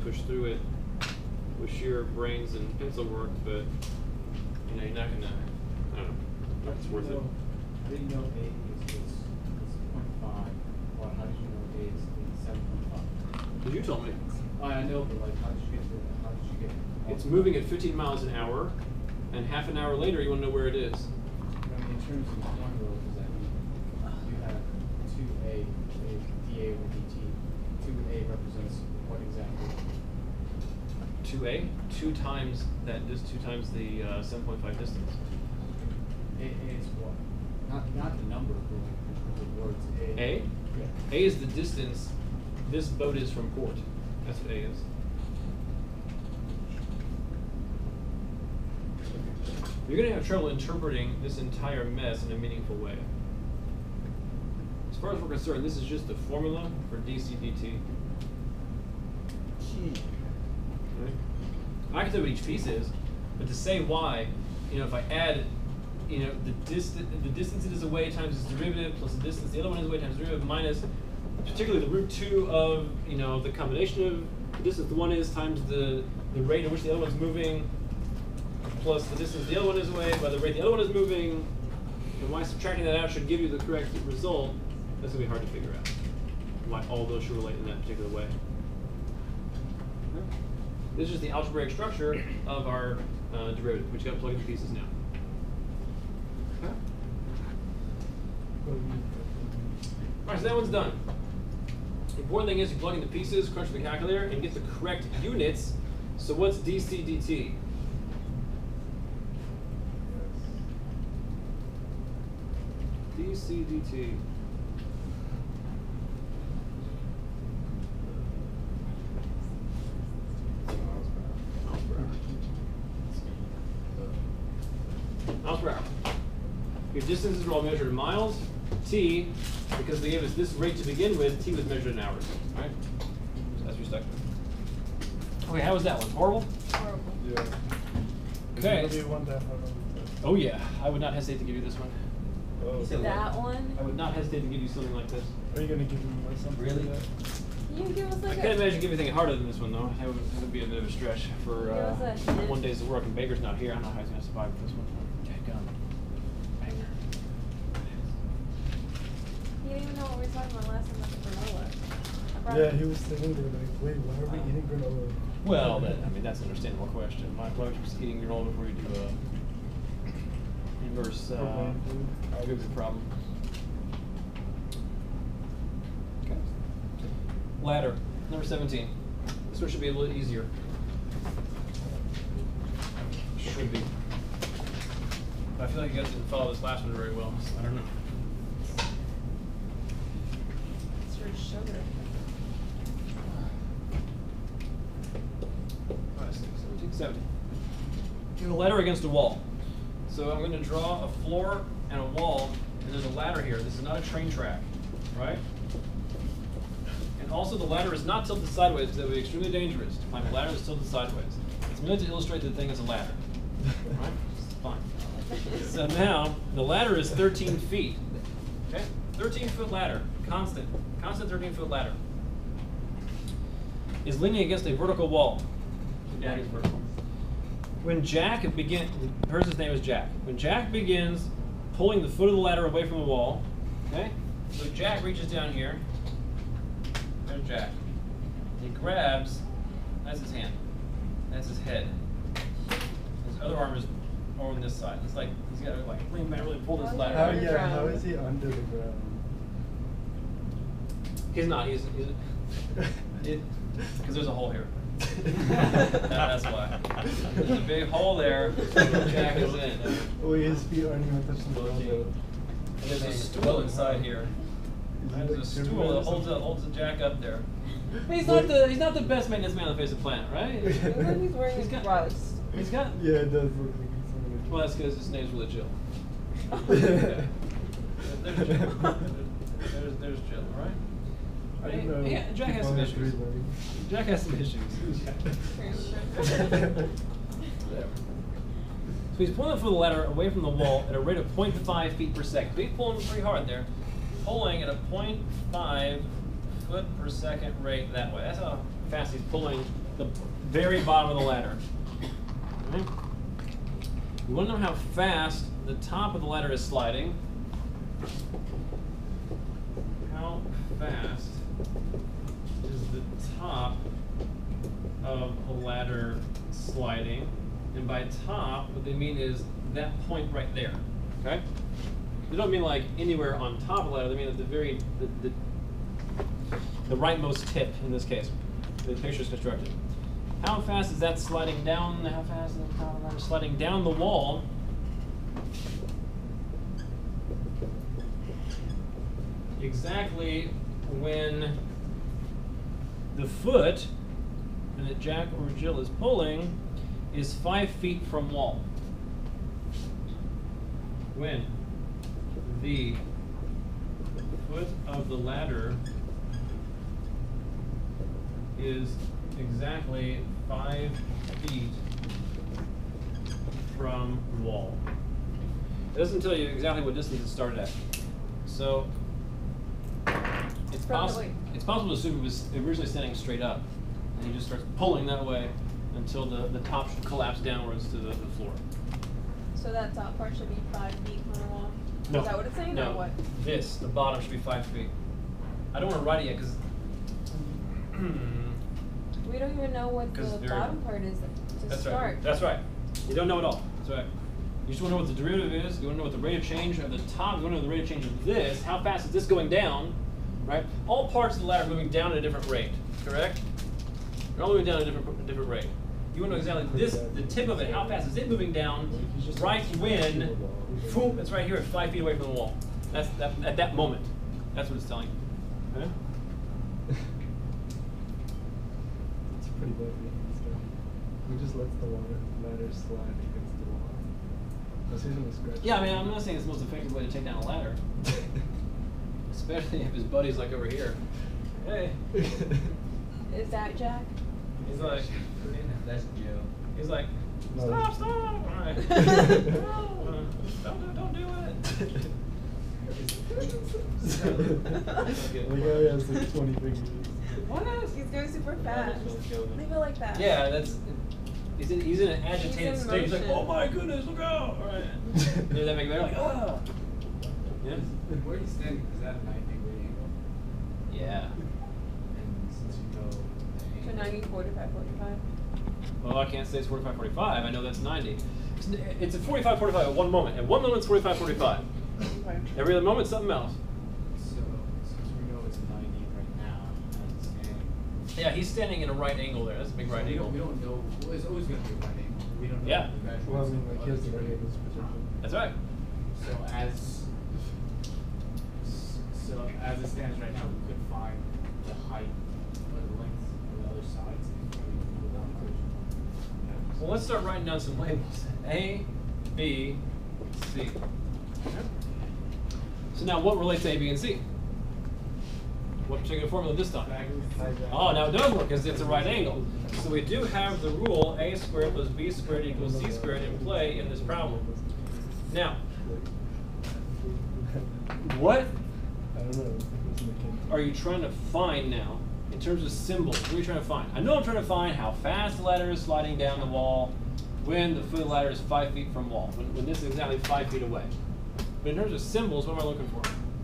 push through it with sheer brains and pencil work, but you know, you're not gonna, I don't know, it's worth it. I didn't know A is 0.5. Well, how did you know A is 7.5? Because you told me. I know, but like, how did you get It's moving at 15 miles an hour, and half an hour later, you want to know where it is. I mean, in terms of formula, does that mean you have 2A, dA over dt? 2A represents what exactly? 2a, 2 times the 7.5 distance. A is what? Not the number, but the words. A? Yeah. A is the distance this boat is from port. That's what A is. You're going to have trouble interpreting this entire mess in a meaningful way. As far as we're concerned, this is just the formula for dc dt. Right? I can tell what each piece is, but to say why, you know, if I add, you know, the distance it is away times its derivative plus the distance the other one is away times the derivative minus, particularly the root 2 of, you know, the combination of the distance the one is times the rate at which the other one's moving, plus the distance the other one is away by the rate the other one is moving, and why subtracting that out should give you the correct result. That's going to be hard to figure out. Why all those should relate in that particular way. This is just the algebraic structure of our derivative. We just got to plug in the pieces now. Okay. Alright, so that one's done. The important thing is you plug in the pieces, crunch the calculator, and get the correct units. So what's dc dt? dc dt. Miles per hour. Your distances are all measured in miles. T, because they gave us this rate to begin with, T was measured in hours. Right? So that's what you're stuck with. Okay, how was that one? Horrible? Horrible. Yeah. Okay. Do you want that one? Oh yeah, I would not hesitate to give you this one. Oh. That one? I would not hesitate to give you something like this. Are you gonna give me something? Really? Like that? You give us I like can't imagine giving anything harder than this one though. That would be a bit of a stretch for Give us a hint. 1 day's work, and Baker's not here. I don't know how he's going to survive with this one. Dadgum. Baker. You didn't even know what we were talking about last time about the granola. Yeah, he was sitting there like, wait, why are we eating granola? Well, I mean, that's an understandable question. Why would you be eating granola before you do a inverse algebra problem? Okay. Ladder, number 17. This one should be a little easier. Should be. But I feel like you guys didn't follow this last one very well, so I don't know. It's your sugar. 5, 6, 17, 70. You have a ladder against a wall. So I'm going to draw a floor and a wall, and there's a ladder here. This is not a train track, right? And also the ladder is not tilted sideways because that would be extremely dangerous to climb a ladder that's tilted sideways. It's meant to illustrate that the thing is a ladder, right? Fine. So now, the ladder is 13 feet, okay? 13-foot ladder, constant 13-foot ladder. Is leaning against a vertical wall. Jack is vertical. When Jack begins, the person's name is Jack. When Jack begins pulling the foot of the ladder away from the wall, okay? So Jack reaches down here. There's Jack. He grabs, that's his hand. That's his head. His other arm is over on this side. It's like he's got to like lean back, really pull this ladder. How, Right? yeah, how is he under the ground? He's not. He's because there's a hole here. That's why. There's a big hole there. Jack is in. Oh, his feet aren't even touching the ground though. And there's a stool inside here. There's a stool that holds the Jack up there. He's not the best maintenance man on the face of the planet, right? Looks like he's wearing He's a got- rust. He's got. Yeah, it does look like he's wearing a Well, that's because his name's really Jill. There's Jill. There's Jill, right? I don't know. Yeah, Jack has some People have issues. 3 legs. Jack has some issues. Whatever. So he's pulling the foot of the ladder away from the wall at a rate of 0.5 feet per second. So he's pulling pretty hard there. Pulling at a 0.5 foot per second rate that way. That's how fast he's pulling the very bottom of the ladder. Okay? You want to know how fast the top of the ladder is sliding. How fast is the top of a ladder sliding? And by top, what they mean is that point right there. Okay? They don't mean like anywhere on top of the ladder. They mean at the very the rightmost tip in this case. The picture is constructed. How fast is that sliding down? How fast is the top of the ladder sliding down the wall? Exactly when the foot that Jack or Jill is pulling is 5 feet from wall. When the foot of the ladder is exactly 5 feet from wall. It doesn't tell you exactly what distance it started at. So it's possible to assume it was originally standing straight up, and he just starts pulling that way until the top should collapse downwards to the floor. So that top part should be 5 feet from the wall? No. Is that what it's saying, No. or what? The bottom should be 5 feet. I don't want to write it yet because We don't even know what the 'Cause they're- bottom part is to that's start. right. That's right. You don't know it all. That's right. You just want to know what the derivative is. You want to know what the rate of change of the top. You want to know the rate of change of this. How fast is this going down? Right? All parts of the ladder are moving down at a different rate. Correct? They're all moving down at a different rate. You want to know exactly this, the tip of it. How fast is it moving down? Right when, boom, it's right here at 5 feet away from the wall. That's at that moment. That's what it's telling you. Okay? It's pretty lovely. We just let the ladder slide against the wall. Let's use them to scratch. Yeah, I mean, I'm not saying it's the most effective way to take down a ladder. Especially if his buddy's like over here. Hey. Is that Jack? He's like, That's Joe. he's like, No. stop. All right. Don't do it. Like how he has like 20 fingers. What? He's going super fast. Leave it like that. Yeah, he's in an agitated He's in state. He's like, motion. oh my goodness, look out! All right. Does that make it better? Like, oh. Yeah. Where he's standing, is that a 90-degree angle? Yeah. And since you know the So 90, 45, 45. Well, I can't say it's 45, 45. I know that's 90. It's a 45, 45 at one moment. At one moment, it's 45, 45. Okay. Every other moment, something else. So since we know it's 90 right now, as it's standing. Yeah, he's standing in a right angle there. That's a big right we angle. don't know. Well, it's always going to be a right angle. We don't know. Yeah. The graduates Well, I mean, of like he has the other right degree. angles position. That's right. So as it stands right now, we could find the height or the length of the other sides if we move down the equation. Well, let's start writing down some labels. A, B, C. So now what relates to A, B, and C? What particular formula this time? Oh, now it does work because it's a right angle. So we do have the rule A squared plus B squared equals C squared in play in this problem. Now, what I don't know. are you trying to find now in terms of symbols? What are you trying to find? I know I'm trying to find how fast the ladder is sliding down the wall when the foot of the ladder is 5 feet from wall, when this is exactly 5 feet away. But in terms of symbols, what am I looking for?